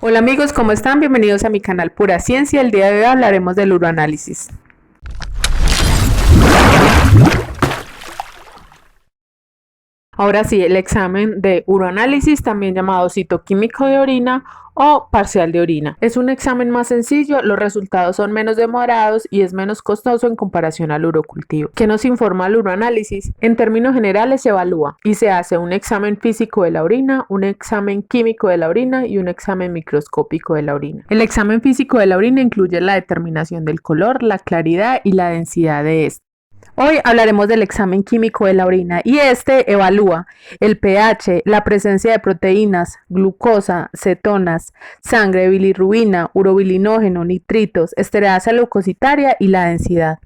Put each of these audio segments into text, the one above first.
Hola amigos, ¿cómo están? Bienvenidos a mi canal Pura Ciencia. El día de hoy hablaremos del uroanálisis. Ahora sí, el examen de uroanálisis, también llamado citoquímico de orina o parcial de orina. Es un examen más sencillo, los resultados son menos demorados y es menos costoso en comparación al urocultivo. ¿Qué nos informa el uroanálisis? En términos generales se evalúa y se hace un examen físico de la orina, un examen químico de la orina y un examen microscópico de la orina. El examen físico de la orina incluye la determinación del color, la claridad y la densidad de esta. Hoy hablaremos del examen químico de la orina y este evalúa el pH, la presencia de proteínas, glucosa, cetonas, sangre, bilirrubina, urobilinógeno, nitritos, estereasa leucocitaria y la densidad.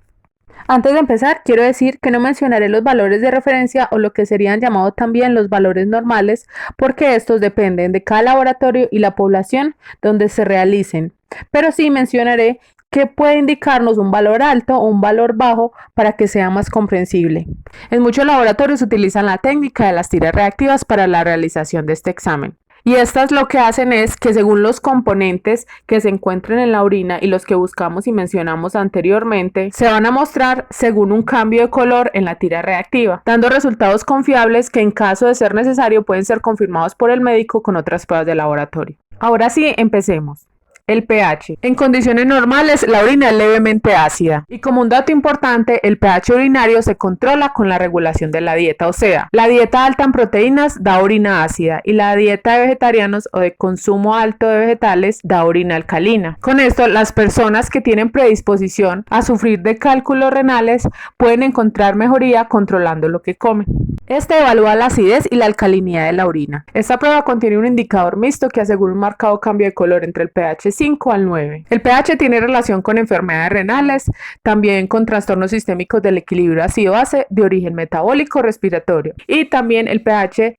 Antes de empezar, quiero decir que no mencionaré los valores de referencia o lo que serían llamados también los valores normales, porque estos dependen de cada laboratorio y la población donde se realicen, pero sí mencionaré que puede indicarnos un valor alto o un valor bajo para que sea más comprensible. En muchos laboratorios utilizan la técnica de las tiras reactivas para la realización de este examen. Y estas lo que hacen es que según los componentes que se encuentren en la orina y los que buscamos y mencionamos anteriormente, se van a mostrar según un cambio de color en la tira reactiva, dando resultados confiables que en caso de ser necesario pueden ser confirmados por el médico con otras pruebas de laboratorio. Ahora sí, empecemos. El pH. En condiciones normales, la orina es levemente ácida. Y como un dato importante, el pH urinario se controla con la regulación de la dieta. O sea, la dieta alta en proteínas da orina ácida y la dieta de vegetarianos o de consumo alto de vegetales da orina alcalina. Con esto, las personas que tienen predisposición a sufrir de cálculos renales pueden encontrar mejoría controlando lo que comen. Este evalúa la acidez y la alcalinidad de la orina. Esta prueba contiene un indicador mixto que asegura un marcado cambio de color entre el pH 5 al 9. El pH tiene relación con enfermedades renales, también con trastornos sistémicos del equilibrio ácido-base de origen metabólico respiratorio. Y también el pH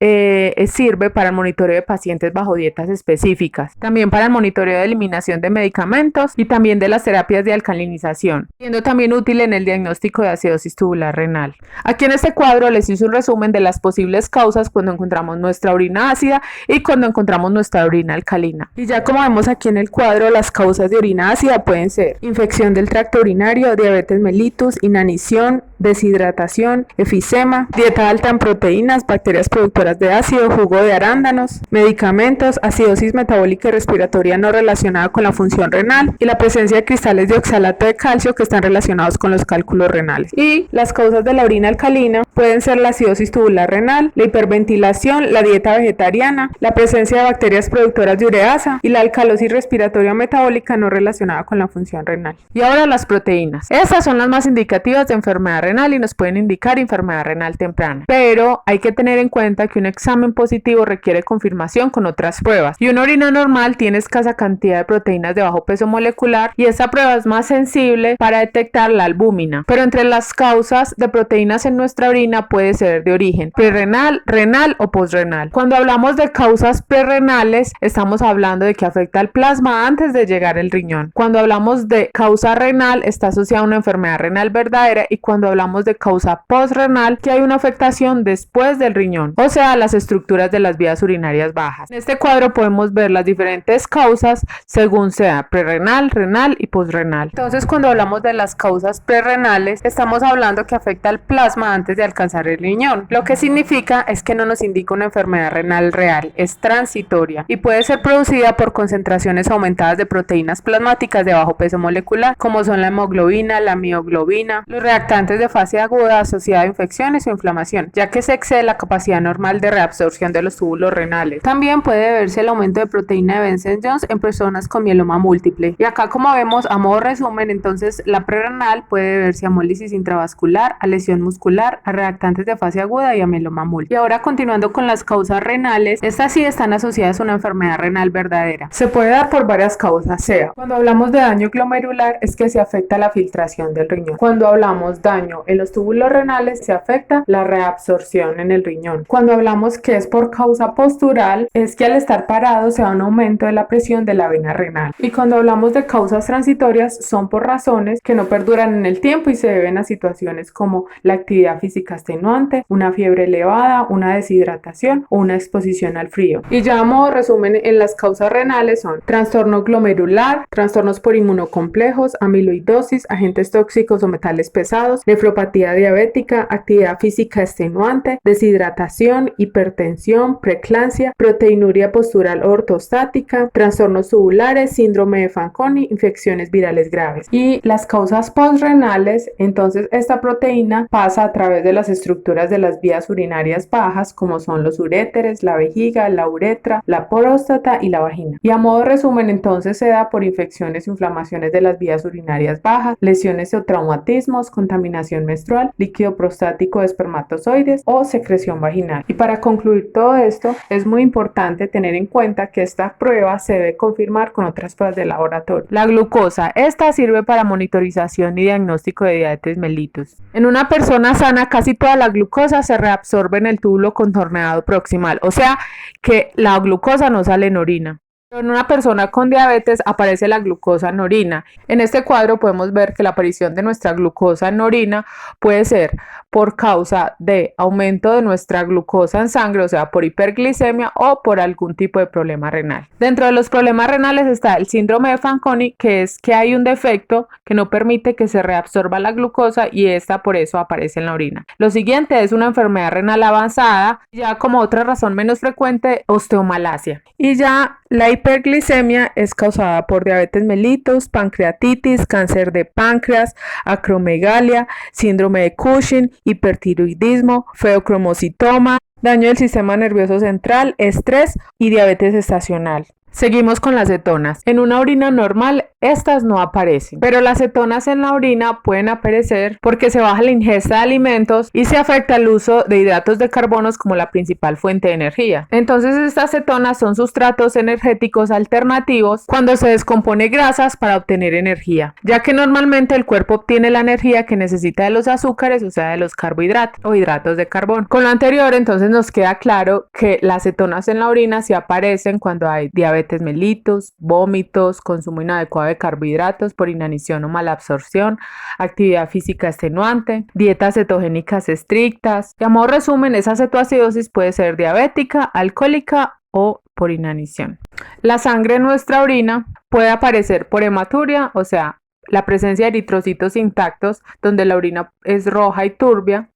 sirve para el monitoreo de pacientes bajo dietas específicas, también para el monitoreo de eliminación de medicamentos y también de las terapias de alcalinización, siendo también útil en el diagnóstico de acidosis tubular renal. Aquí en este cuadro les hice un resumen de las posibles causas cuando encontramos nuestra orina ácida y cuando encontramos nuestra orina alcalina. Y ya como vemos aquí en el cuadro, las causas de orina ácida pueden ser infección del tracto urinario, diabetes mellitus, inanición, deshidratación, efisema, dieta alta en proteínas, bacterias productoras de ácido, jugo de arándanos, medicamentos, acidosis metabólica y respiratoria no relacionada con la función renal y la presencia de cristales de oxalato de calcio que están relacionados con los cálculos renales. Y las causas de la orina alcalina pueden ser la acidosis tubular renal, la hiperventilación, la dieta vegetariana, la presencia de bacterias productoras de ureasa y la alcalosis respiratoria metabólica no relacionada con la función renal. Y ahora las proteínas. Estas son las más indicativas de enfermedad renal y nos pueden indicar enfermedad renal temprana. Pero hay que tener en cuenta que un examen positivo requiere confirmación con otras pruebas. Y una orina normal tiene escasa cantidad de proteínas de bajo peso molecular y esta prueba es más sensible para detectar la albúmina. Pero entre las causas de proteínas en nuestra orina puede ser de origen prerrenal, renal o posrenal. Cuando hablamos de causas prerrenales, estamos hablando de que afecta al plasma antes de llegar al riñón. Cuando hablamos de causa renal, está asociada a una enfermedad renal verdadera, y cuando hablamos de causa posrenal, que hay una afectación después del riñón, o sea, las estructuras de las vías urinarias bajas. En este cuadro podemos ver las diferentes causas según sea prerrenal, renal y posrenal. Entonces, cuando hablamos de las causas prerrenales, estamos hablando que afecta al plasma antes de alcanzar el riñón. Lo que significa es que no nos indica una enfermedad renal real, es transitoria y puede ser producida por concentraciones aumentadas de proteínas plasmáticas de bajo peso molecular, como son la hemoglobina, la mioglobina, los reactantes de fase aguda asociada a infecciones o inflamación, ya que se excede la capacidad normal de reabsorción de los túbulos renales. También puede verse el aumento de proteína de Benson-Jones en personas con mieloma múltiple. Y acá, como vemos, a modo resumen, entonces la prerrenal puede verse a hemólisis intravascular, a lesión muscular, a reactantes de fase aguda y a mieloma múltiple. Y ahora, continuando con las causas renales, estas sí están asociadas a una enfermedad renal verdadera. Se puede dar por varias las causas sean. Cuando hablamos de daño glomerular es que se afecta la filtración del riñón. Cuando hablamos daño en los túbulos renales se afecta la reabsorción en el riñón. Cuando hablamos que es por causa postural es que al estar parado se da un aumento de la presión de la vena renal. Y cuando hablamos de causas transitorias son por razones que no perduran en el tiempo y se deben a situaciones como la actividad física extenuante, una fiebre elevada, una deshidratación o una exposición al frío. Y ya a modo resumen, en las causas renales son trastorno glomerular, trastornos por inmunocomplejos, amiloidosis, agentes tóxicos o metales pesados, nefropatía diabética, actividad física extenuante, deshidratación, hipertensión, preeclampsia, proteinuria postural ortostática, trastornos tubulares, síndrome de Fanconi, infecciones virales graves. Y las causas postrenales, entonces esta proteína pasa a través de las estructuras de las vías urinarias bajas, como son los uréteres, la vejiga, la uretra, la próstata y la vagina. Y a modo de resumen, entonces se da por infecciones e inflamaciones de las vías urinarias bajas, lesiones o traumatismos, contaminación menstrual, líquido prostático de espermatozoides o secreción vaginal. Y para concluir todo esto, es muy importante tener en cuenta que esta prueba se debe confirmar con otras pruebas de laboratorio. La glucosa, esta sirve para monitorización y diagnóstico de diabetes mellitus. En una persona sana, casi toda la glucosa se reabsorbe en el túbulo contorneado proximal, o sea que la glucosa no sale en orina. En una persona con diabetes aparece la glucosa en orina. En este cuadro podemos ver que la aparición de nuestra glucosa en orina puede ser por causa de aumento de nuestra glucosa en sangre, o sea, por hiperglicemia o por algún tipo de problema renal. Dentro de los problemas renales está el síndrome de Fanconi, que es que hay un defecto que no permite que se reabsorba la glucosa y esta por eso aparece en la orina. Lo siguiente es una enfermedad renal avanzada, ya como otra razón menos frecuente, osteomalacia. Y ya la hiperglicemia es causada por diabetes mellitus, pancreatitis, cáncer de páncreas, acromegalia, síndrome de Cushing, hipertiroidismo, feocromocitoma, daño del sistema nervioso central, estrés y diabetes estacional. Seguimos con las cetonas. En una orina normal, estas no aparecen, pero las cetonas en la orina pueden aparecer porque se baja la ingesta de alimentos y se afecta el uso de hidratos de carbono como la principal fuente de energía. Entonces, estas cetonas son sustratos energéticos alternativos cuando se descompone grasas para obtener energía, ya que normalmente el cuerpo obtiene la energía que necesita de los azúcares, o sea, de los carbohidratos o hidratos de carbono. Con lo anterior, entonces nos queda claro que las cetonas en la orina sí aparecen cuando hay diabetes mellitus, vómitos, consumo inadecuado de carbohidratos por inanición o malabsorción, actividad física extenuante, dietas cetogénicas estrictas. Y a modo resumen, esa cetoacidosis puede ser diabética, alcohólica o por inanición. La sangre en nuestra orina puede aparecer por hematuria, o sea, la presencia de eritrocitos intactos, donde la orina es roja y turbia.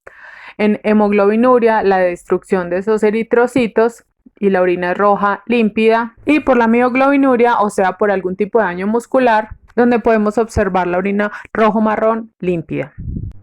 En hemoglobinuria, la destrucción de esos eritrocitos y la orina es roja límpida, y por la mioglobinuria, o sea, por algún tipo de daño muscular, donde podemos observar la orina rojo-marrón límpida.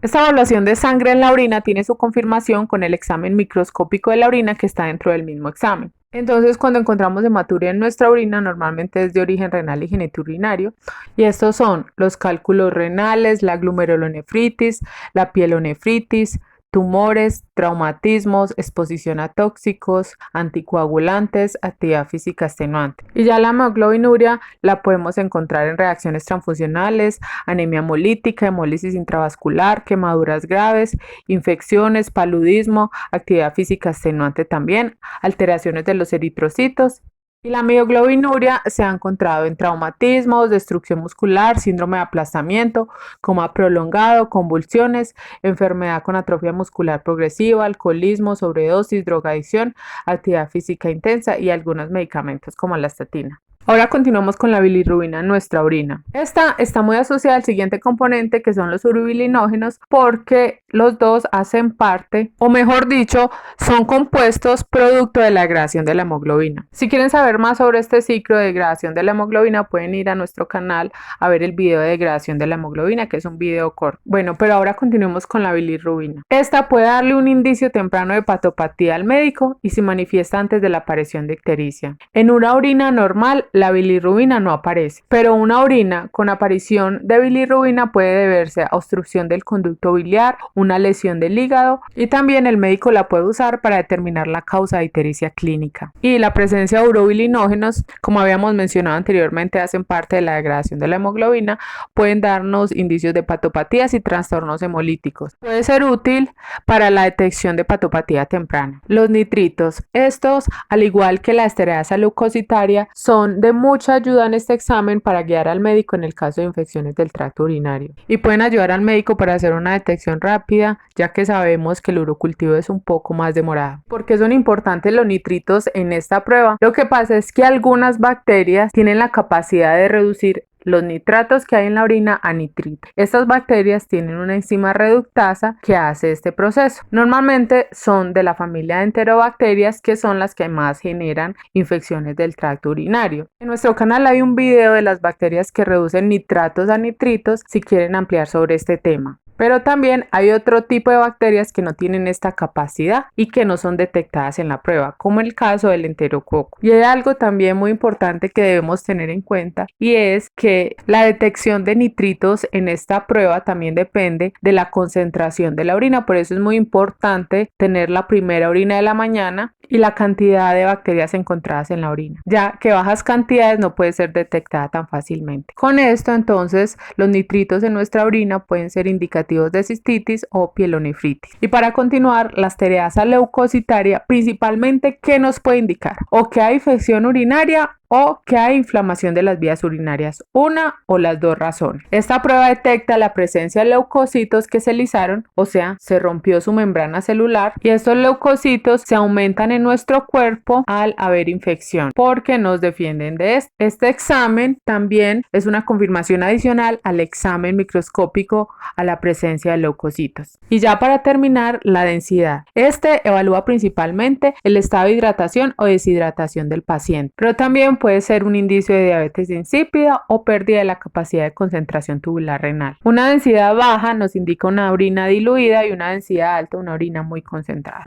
Esta evaluación de sangre en la orina tiene su confirmación con el examen microscópico de la orina que está dentro del mismo examen. Entonces, cuando encontramos hematuria en nuestra orina, normalmente es de origen renal y genitourinario, y estos son los cálculos renales, la glomerulonefritis, la pielonefritis, tumores, traumatismos, exposición a tóxicos, anticoagulantes, actividad física extenuante. Y ya la hemoglobinuria la podemos encontrar en reacciones transfusionales, anemia hemolítica, hemólisis intravascular, quemaduras graves, infecciones, paludismo, actividad física extenuante también, alteraciones de los eritrocitos. Y la mioglobinuria se ha encontrado en traumatismos, destrucción muscular, síndrome de aplastamiento, coma prolongado, convulsiones, enfermedad con atrofia muscular progresiva, alcoholismo, sobredosis, drogadicción, actividad física intensa y algunos medicamentos como la estatina. Ahora continuamos con la bilirrubina en nuestra orina. Esta está muy asociada al siguiente componente, que son los urobilinógenos, porque los dos hacen parte, o mejor dicho, son compuestos producto de la degradación de la hemoglobina. Si quieren saber más sobre este ciclo de degradación de la hemoglobina, pueden ir a nuestro canal a ver el video de degradación de la hemoglobina, que es un video corto. Bueno, pero ahora continuemos con la bilirrubina. Esta puede darle un indicio temprano de hepatopatía al médico y se manifiesta antes de la aparición de ictericia. En una orina normal, la bilirrubina no aparece. Pero una orina con aparición de bilirrubina puede deberse a obstrucción del conducto biliar, una lesión del hígado, y también el médico la puede usar para determinar la causa de ictericia clínica. Y la presencia de urobilinógenos, como habíamos mencionado anteriormente, hacen parte de la degradación de la hemoglobina, pueden darnos indicios de patopatías y trastornos hemolíticos. Puede ser útil para la detección de patopatía temprana. Los nitritos, estos, al igual que la estereasa leucocitaria, son de mucha ayuda en este examen para guiar al médico en el caso de infecciones del tracto urinario, y pueden ayudar al médico para hacer una detección rápida, ya que sabemos que el urocultivo es un poco más demorado. ¿Por qué son importantes los nitritos en esta prueba? Lo que pasa es que algunas bacterias tienen la capacidad de reducir los nitratos que hay en la orina a nitrito. Estas bacterias tienen una enzima reductasa que hace este proceso. Normalmente son de la familia de enterobacterias, que son las que más generan infecciones del tracto urinario. En nuestro canal hay un video de las bacterias que reducen nitratos a nitritos si quieren ampliar sobre este tema. Pero también hay otro tipo de bacterias que no tienen esta capacidad y que no son detectadas en la prueba, como el caso del enterococo. Y hay algo también muy importante que debemos tener en cuenta, y es que la detección de nitritos en esta prueba también depende de la concentración de la orina. Por eso es muy importante tener la primera orina de la mañana y la cantidad de bacterias encontradas en la orina, ya que bajas cantidades no puede ser detectada tan fácilmente. Con esto, entonces, los nitritos en nuestra orina pueden ser indicativos de cistitis o pielonefritis. Y para continuar, la estereasa leucocitaria, principalmente, ¿qué nos puede indicar? O que hay infección urinaria o que hay inflamación de las vías urinarias, una o las dos razones. Esta prueba detecta la presencia de leucocitos que se lisaron, o sea, se rompió su membrana celular, y estos leucocitos se aumentan en nuestro cuerpo al haber infección, porque nos defienden de esto. Este examen también es una confirmación adicional al examen microscópico a la presencia de leucocitos. Y ya para terminar, la densidad. Este evalúa principalmente el estado de hidratación o deshidratación del paciente, pero también puede ser un indicio de diabetes insípida o pérdida de la capacidad de concentración tubular renal. Una densidad baja nos indica una orina diluida, y una densidad alta una orina muy concentrada.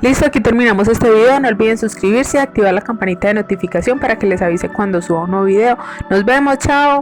Listo, aquí terminamos este video. No olviden suscribirse y activar la campanita de notificación para que les avise cuando suba un nuevo video. Nos vemos, chao.